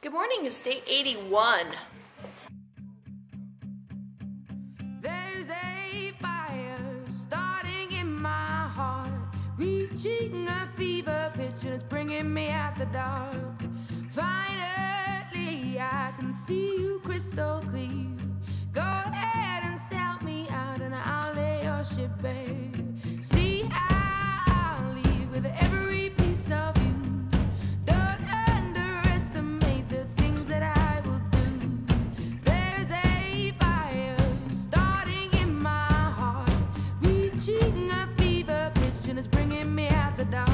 Good morning, it's day 81. There's a fire starting in my heart, reaching a fever pitch and it's bringing me out the dark. Finally, I can see you crystal clear. Go ahead and sell me out and I'll lay your ship bare. See, I'll leave with every piece of you. Don't underestimate the things that I will do. There's a fire starting in my heart, reaching a fever pitch and it's bringing me out the dark.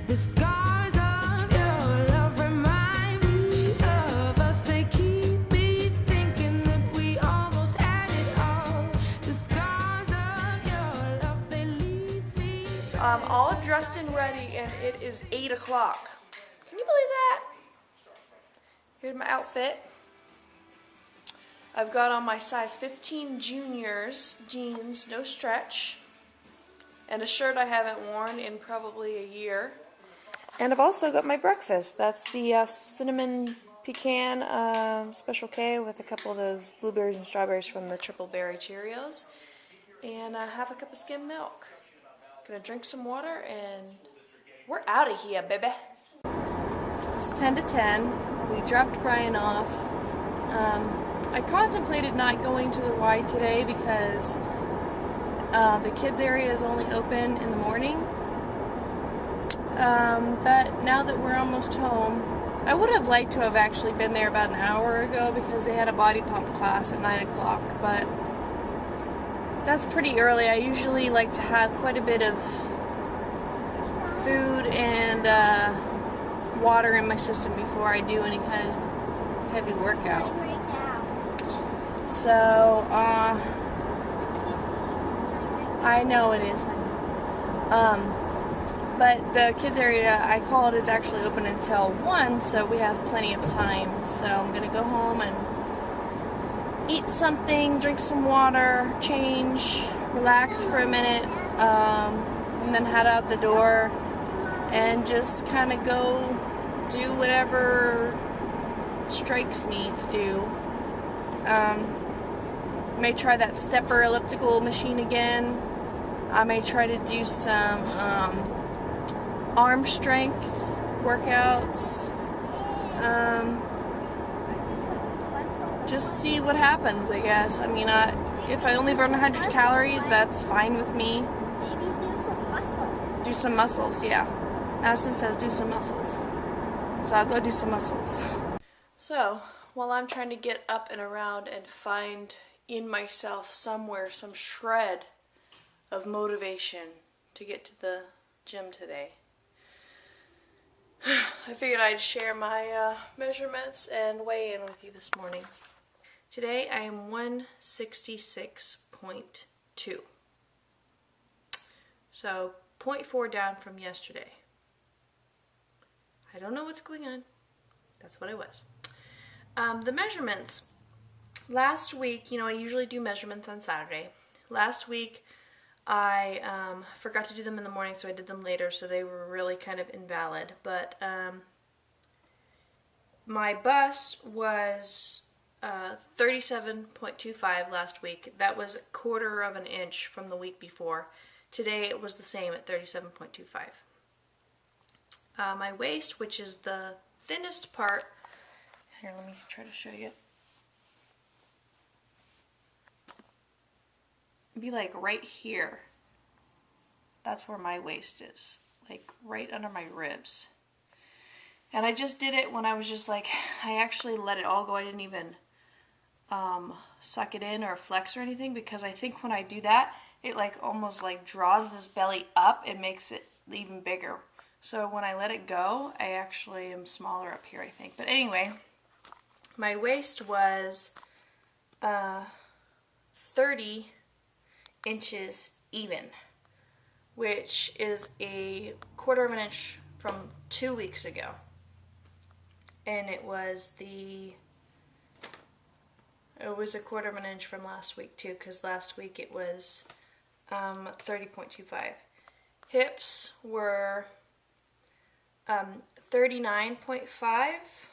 The scars of your love remind me of us. They keep me thinking that we almost had it all. The scars of your love, they leave me. I'm all dressed and ready and it is 8 o'clock. Can you believe that? Here's my outfit. I've got on my size 15 juniors jeans, no stretch, and a shirt I haven't worn in probably a year. And I've also got my breakfast. That's the cinnamon pecan Special K with a couple of those blueberries and strawberries from the triple berry Cheerios. And I have a cup of skim milk. Gonna drink some water and we're out of here, baby. It's 10 to 10. We dropped Brian off. I contemplated not going to the Y today because the kids area is only open in the morning. But now that we're almost home, I would have liked to have actually been there about an hour ago because they had a body pump class at 9 o'clock, but that's pretty early. I usually like to have quite a bit of food and water in my system before I do any kind of heavy workout. So, I know it is. But the kids area I called is actually open until 1, so we have plenty of time. So I'm going to go home and eat something, drink some water, change, relax for a minute, and then head out the door and just kind of go do whatever strikes me to do. May try that stepper elliptical machine again. I may try to do some arm strength workouts. Just see what happens, I guess. I mean, if I only burn 100 calories, that's fine with me. Maybe do some muscles. Do some muscles, yeah. Addison says do some muscles. So I'll go do some muscles. So, while I'm trying to get up and around and find in myself somewhere some shred of motivation to get to the gym today, I figured I'd share my measurements and weigh in with you this morning. Today I am 166.2. So 0.4 down from yesterday. I don't know what's going on. That's what I was. The measurements. Last week, I usually do measurements on Saturday. Last week I forgot to do them in the morning, so I did them later, so they were really kind of invalid. But my bust was 37.25 last week. That was a quarter of an inch from the week before. Today it was the same at 37.25. My waist, which is the thinnest part, here, let me try to show you. Be like right here. That's where my waist is, like right under my ribs. And I just did it when I was just like, I actually let it all go. I didn't even suck it in or flex or anything, because I think when I do that, it like almost like draws this belly up and makes it even bigger. So when I let it go, I actually am smaller up here, I think. But anyway, my waist was 30 inches even, which is a quarter of an inch from 2 weeks ago. And it was a quarter of an inch from last week too, because last week it was 30.25. Hips were 39.5,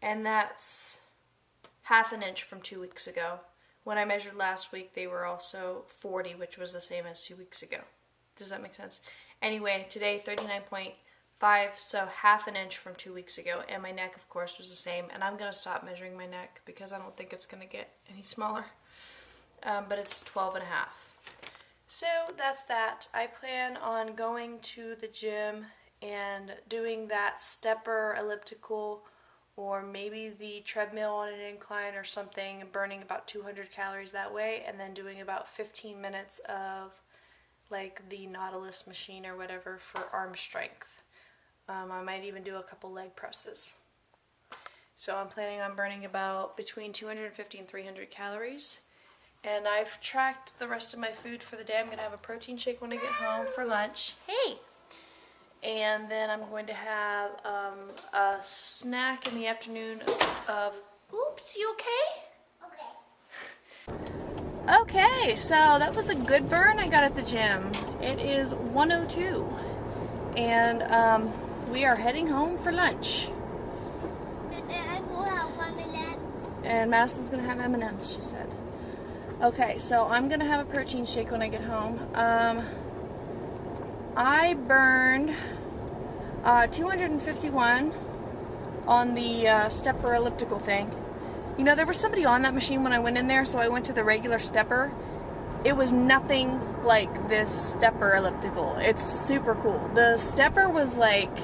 and that's half an inch from 2 weeks ago. When I measured last week, they were also 40, which was the same as 2 weeks ago. Does that make sense? Anyway, today 39.5, so half an inch from 2 weeks ago, and my neck, of course, was the same. And I'm going to stop measuring my neck because I don't think it's going to get any smaller. But it's 12 and a half. So that's that. I plan on going to the gym and doing that stepper elliptical, or maybe the treadmill on an incline or something, and burning about 200 calories that way, and then doing about 15 minutes of like the Nautilus machine or whatever for arm strength. I might even do a couple leg presses. So I'm planning on burning about between 250 and 300 calories. And I've tracked the rest of my food for the day. I'm going to have a protein shake when I get home for lunch. Hey! And then I'm going to have a snack in the afternoon of... Oops, you okay? Okay. Okay, so that was a good burn I got at the gym. It is 1:02. And we are heading home for lunch. And I will have M&M's. And Madison's going to have M&M's, she said. Okay, so I'm going to have a protein shake when I get home. I burned 251 on the stepper elliptical thing. You know, there was somebody on that machine when I went in there, so I went to the regular stepper. It was nothing like this stepper elliptical. It's super cool. The stepper was like,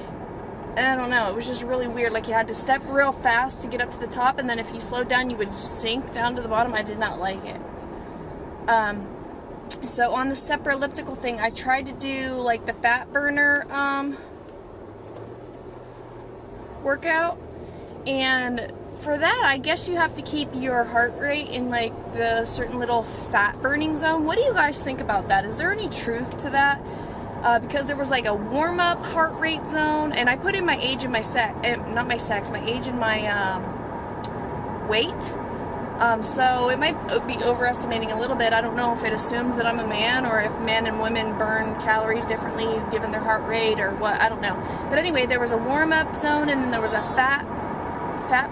I don't know, it was just really weird. Like, you had to step real fast to get up to the top, and then if you slowed down, you would sink down to the bottom. I did not like it. So on the stepper elliptical thing, I tried to do like the fat burner workout, and for that I guess you have to keep your heart rate in like the certain little fat burning zone. What do you guys think about that? Is there any truth to that? Because there was like a warm-up heart rate zone, and I put in my age and my sex, not my sex, my age and my weight. So it might be overestimating a little bit. I don't know if it assumes that I'm a man, or if men and women burn calories differently given their heart rate, or what, I don't know. But anyway, there was a warm-up zone, and then there was a fat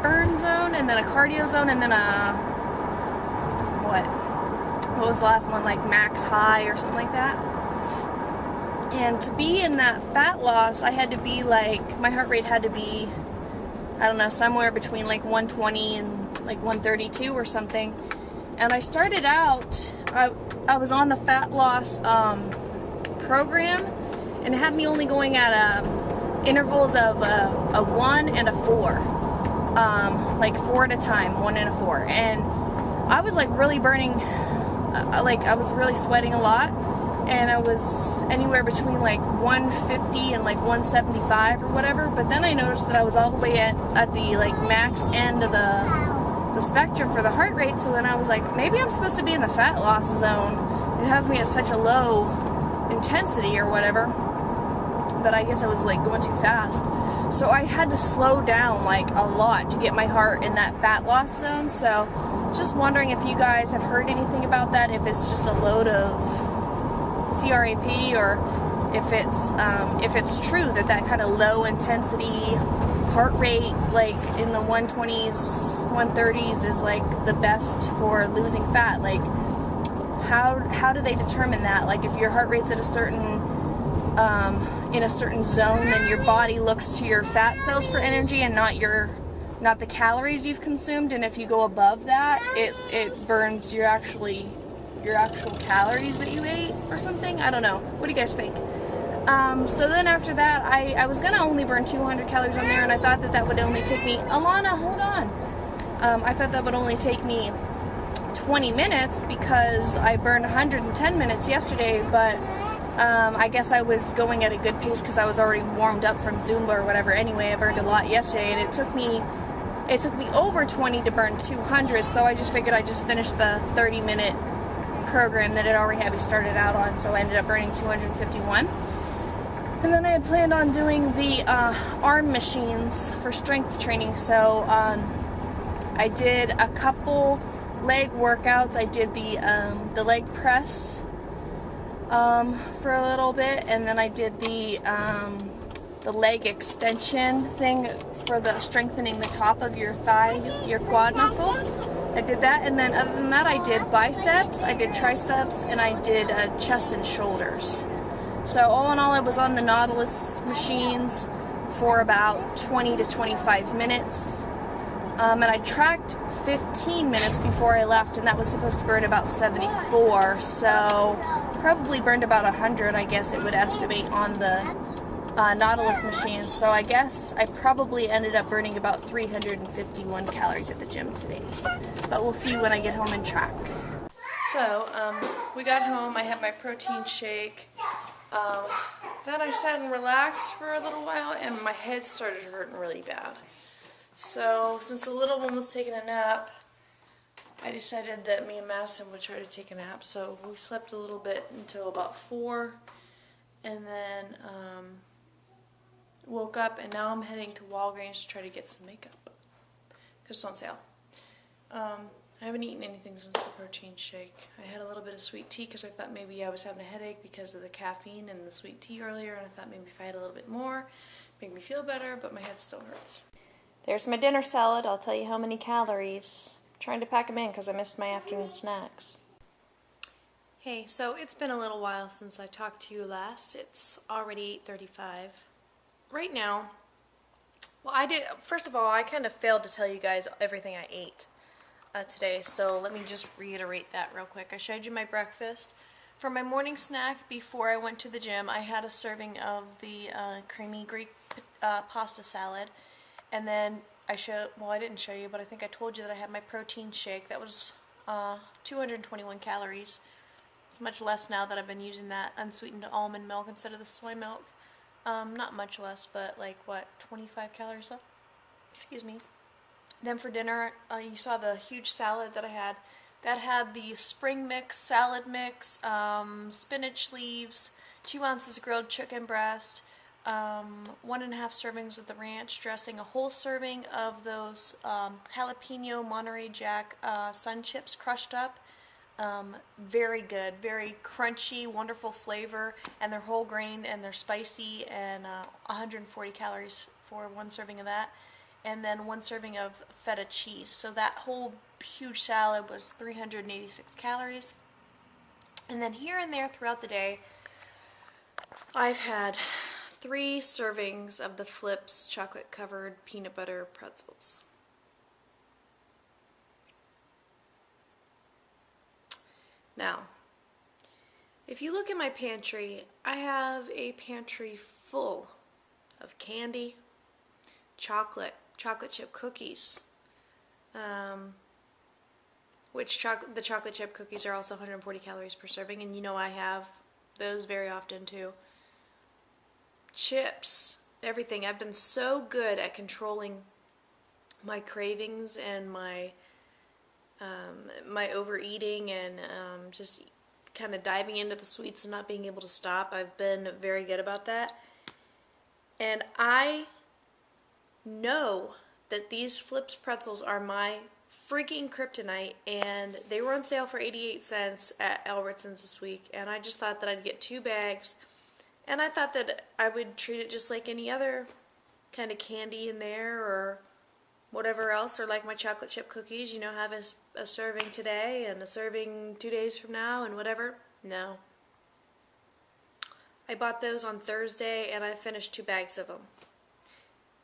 burn zone, and then a cardio zone, and then a, what was the last one, like max high or something like that. And to be in that fat loss, I had to be like, my heart rate had to be, I don't know, somewhere between like 120 and like 132 or something. And I started out, I was on the fat loss program, and it had me only going at intervals of a 1 and a 4. Like 4 at a time, 1 and a 4. And I was like really burning, like I was really sweating a lot. And I was anywhere between like 150 and like 175 or whatever. But then I noticed that I was all the way at the like max end of the spectrum for the heart rate. So then I was like, maybe I'm supposed to be in the fat loss zone. It has me at such a low intensity or whatever that I guess I was like going too fast. So I had to slow down like a lot to get my heart in that fat loss zone. So just wondering if you guys have heard anything about that, if it's just a load of CRAP, or if it's true that kind of low intensity heart rate, like in the 120s, 130s, is like the best for losing fat. Like, how do they determine that? Like, if your heart rate's at a certain in a certain zone, then your body looks to your fat cells for energy and not the calories you've consumed. And if you go above that, it burns your actual calories that you ate or something. I don't know. What do you guys think? So then after that, I was going to only burn 200 calories on there, and I thought that would only take me... Alana, hold on. I thought that would only take me 20 minutes because I burned 110 minutes yesterday, but I guess I was going at a good pace because I was already warmed up from Zumba or whatever. Anyway, I burned a lot yesterday, and it took me over 20 to burn 200, so I just figured I'd just finish the 30-minute program that it already had me started out on, so I ended up burning 251. And then I had planned on doing the arm machines for strength training, so I did a couple leg workouts. I did the leg press for a little bit, and then I did the the leg extension thing for the strengthening the top of your thigh, your quad muscle. I did that, and then other than that I did biceps, I did triceps, and I did chest and shoulders. So all in all, I was on the Nautilus machines for about 20 to 25 minutes. And I tracked 15 minutes before I left, and that was supposed to burn about 74, so probably burned about 100, I guess it would estimate on the Nautilus machines. So I guess I probably ended up burning about 351 calories at the gym today. But we'll see when I get home and track. So, we got home, I had my protein shake. Then I sat and relaxed for a little while, and my head started hurting really bad. So, since the little one was taking a nap, I decided that me and Madison would try to take a nap. So we slept a little bit until about 4, and then woke up, and now I'm heading to Walgreens to try to get some makeup because it's on sale. I haven't eaten anything since the protein shake. I had a little bit of sweet tea because I thought maybe I was having a headache because of the caffeine and the sweet tea earlier, and I thought maybe if I had a little bit more, make me feel better, but my head still hurts. There's my dinner salad. I'll tell you how many calories. I'm trying to pack them in because I missed my afternoon snacks. Hey, so it's been a little while since I talked to you last. It's already 8:35. Right now, well, first of all, I kind of failed to tell you guys everything I ate today, so let me just reiterate that real quick. I showed you my breakfast. For my morning snack before I went to the gym, I had a serving of the creamy Greek pasta salad, and then I didn't show you, but I think I told you that I had my protein shake. That was 221 calories. It's much less now that I've been using that unsweetened almond milk instead of the soy milk. Not much less, but like, what, 25 calories left? Excuse me. Then for dinner, you saw the huge salad that I had. That had the spring mix, salad mix, spinach leaves, 2 ounces grilled chicken breast, 1.5 servings of the ranch dressing, a whole serving of those jalapeno Monterey Jack sun chips crushed up. Very good, very crunchy, wonderful flavor, and they're whole grain and they're spicy, and 140 calories for 1 serving of that. And then 1 serving of feta cheese. So that whole huge salad was 386 calories. And then here and there throughout the day, I've had 3 servings of the Flips chocolate covered peanut butter pretzels. Now, if you look at my pantry, I have a pantry full of candy, chocolate chip cookies, the chocolate chip cookies are also 140 calories per serving, and you know I have those very often too. Chips, everything. I've been so good at controlling my cravings and my overeating, and just kind of diving into the sweets and not being able to stop. I've been very good about that, and I know that these Flips pretzels are my freaking kryptonite, and they were on sale for 88 cents at Albertsons this week, and I just thought that I'd get 2 bags, and I thought that I would treat it just like any other kind of candy in there or whatever else, or like my chocolate chip cookies, you know, have a serving today and a serving 2 days from now and whatever. No. I bought those on Thursday, and I finished 2 bags of them.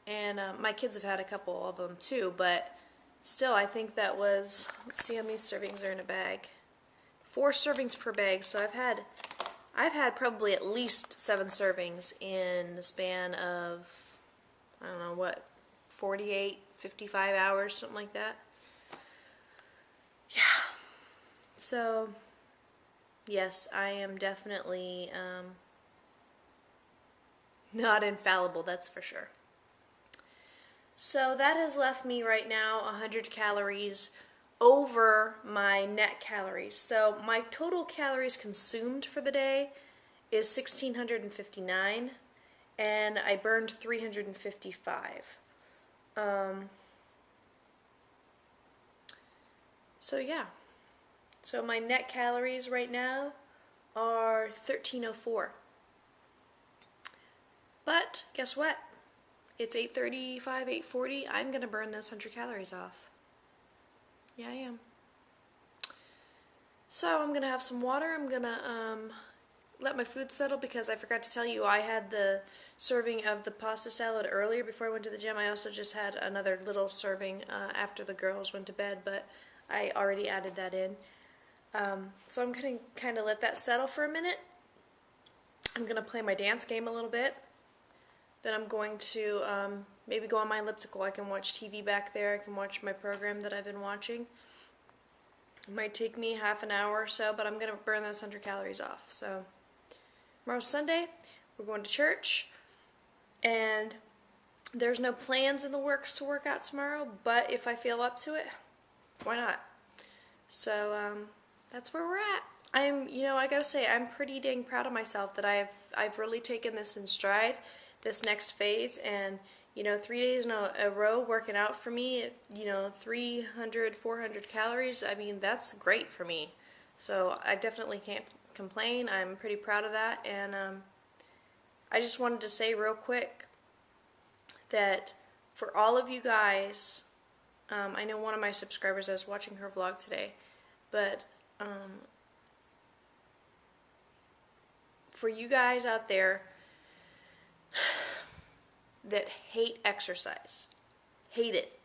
And my kids have had a couple of them too, but still, I think that was, let's see how many servings are in a bag. 4 servings per bag, so I've had probably at least 7 servings in the span of, I don't know what, 48, 55 hours, something like that. Yeah. So, yes, I am definitely not infallible, that's for sure. So that has left me right now 100 calories over my net calories. So my total calories consumed for the day is 1,659, and I burned 355. So yeah. So my net calories right now are 1,304. But guess what? It's 8:35, 8:40. I'm going to burn those 100 calories off. Yeah, I am. So I'm going to have some water. I'm going to let my food settle because I forgot to tell you I had the serving of the pasta salad earlier before I went to the gym. I also just had another little serving after the girls went to bed, but I already added that in. So I'm going to kind of let that settle for a minute. I'm going to play my dance game a little bit. Then I'm going to maybe go on my elliptical. I can watch TV back there. I can watch my program that I've been watching. It might take me half an hour or so, but I'm going to burn those 100 calories off. So tomorrow's Sunday. We're going to church. And there's no plans in the works to work out tomorrow, but if I feel up to it, why not? So that's where we're at. I gotta say, I'm pretty dang proud of myself that I've really taken this in stride, this next phase, and 3 days in a row working out for me, 300, 400 calories, I mean, that's great for me. So I definitely can't complain. I'm pretty proud of that, and I just wanted to say real quick that for all of you guys, I know one of my subscribers, I was watching her vlog today, but for you guys out there that hate exercise, hate it,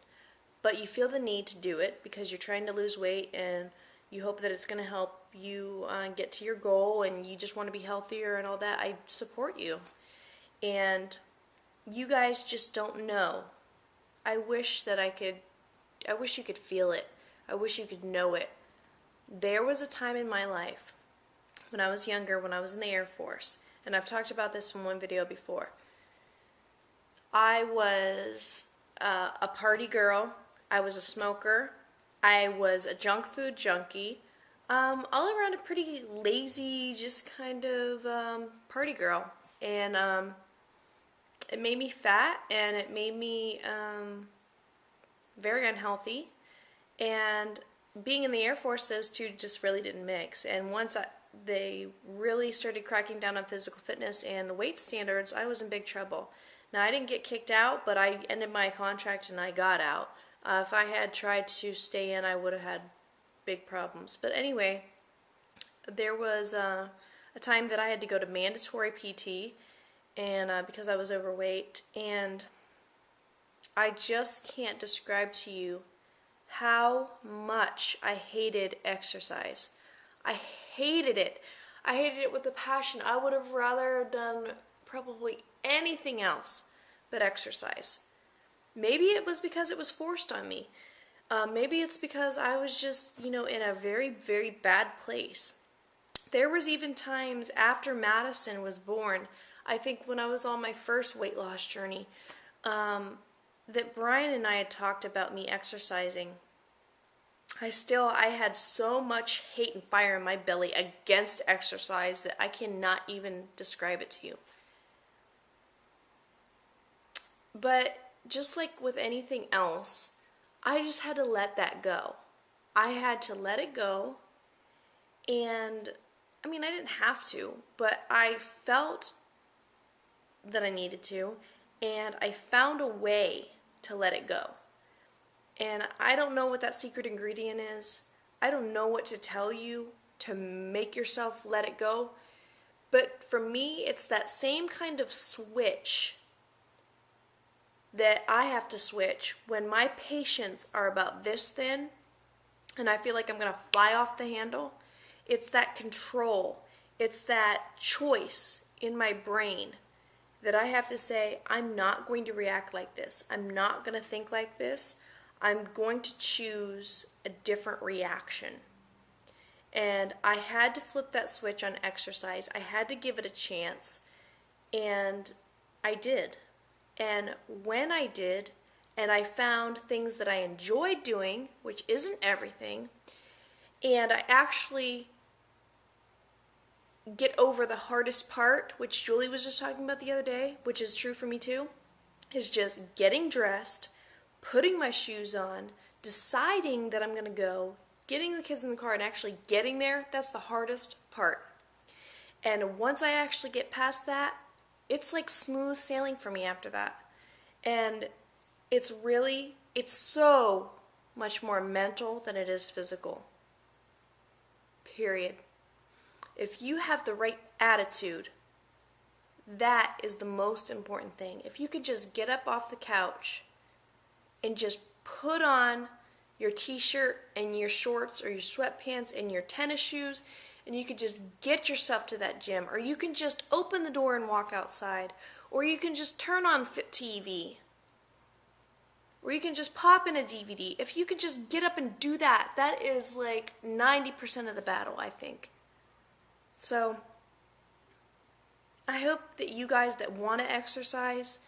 but you feel the need to do it because you're trying to lose weight and you hope that it's going to help you get to your goal and you just want to be healthier and all that, I support you. And you guys just don't know. I wish you could feel it. I wish you could know it. There was a time in my life when I was younger, when I was in the Air Force, and I've talked about this in one video before. I was a party girl. I was a smoker. I was a junk food junkie. All around a pretty lazy, just kind of party girl. And it made me fat, and it made me very unhealthy. And being in the Air Force, those two just really didn't mix. And once they really started cracking down on physical fitness and weight standards, I was in big trouble. Now, I didn't get kicked out, but I ended my contract and I got out. If I had tried to stay in, I would have had big problems. But anyway, there was a time that I had to go to mandatory PT and because I was overweight, and I just can't describe to you how much I hated exercise. I hated it. I hated it with a passion. I would have rather done probably anything else but exercise. Maybe it was because it was forced on me. Maybe it's because I was just, in a very, very bad place. There was even times after Madison was born, I think when I was on my first weight loss journey, that Brian and I had talked about me exercising. I had so much hate and fire in my belly against exercise that I cannot even describe it to you. But just like with anything else, I just had to let that go. I had to let it go, and I didn't have to, but I felt that I needed to, and I found a way to let it go. And I don't know what that secret ingredient is. I don't know what to tell you to make yourself let it go. But for me, it's that same kind of switch that I have to switch when my patients are about this thin and I feel like I'm going to fly off the handle. It's that control. It's that choice in my brain that I have to say, I'm not going to react like this. I'm not going to think like this. I'm going to choose a different reaction. And I had to flip that switch on exercise. I had to give it a chance. And I did. And when I did, and I found things that I enjoyed doing, which isn't everything, and I actually get over the hardest part, which Julie was just talking about the other day, which is true for me too, is just getting dressed, putting my shoes on, deciding that I'm going to go, getting the kids in the car and actually getting there. That's the hardest part. And once I actually get past that, it's like smooth sailing for me after that. And it's so much more mental than it is physical. Period. If you have the right attitude, that is the most important thing. If you could just get up off the couch and just put on your t-shirt and your shorts or your sweatpants and your tennis shoes, and you could just get yourself to that gym, or you can just open the door and walk outside, or you can just turn on Fit TV, or you can just pop in a DVD. If you can just get up and do that, that is like 90% of the battle, I think. So I hope that you guys that want to exercise,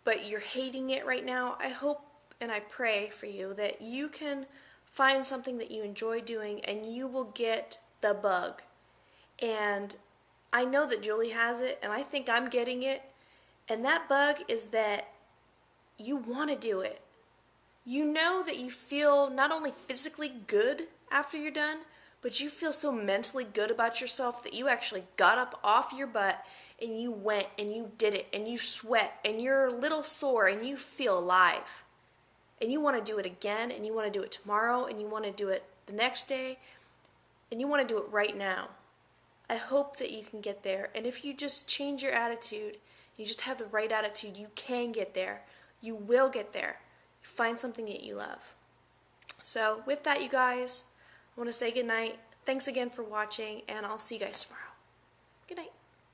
but you're hating it right now, I hope and I pray for you that you can find something that you enjoy doing and you will get the bug. And I know that Julie has it, and I think I'm getting it. And that bug is that you want to do it. You know that you feel not only physically good after you're done, but you feel so mentally good about yourself that you actually got up off your butt and you went and you did it and you sweat and you're a little sore and you feel alive. And you want to do it again, and you want to do it tomorrow, and you want to do it the next day, and you want to do it right now. I hope that you can get there. And if you just change your attitude, you just have the right attitude, you can get there. You will get there. Find something that you love. So with that, you guys, I want to say good night. Thanks again for watching, and I'll see you guys tomorrow. Good night.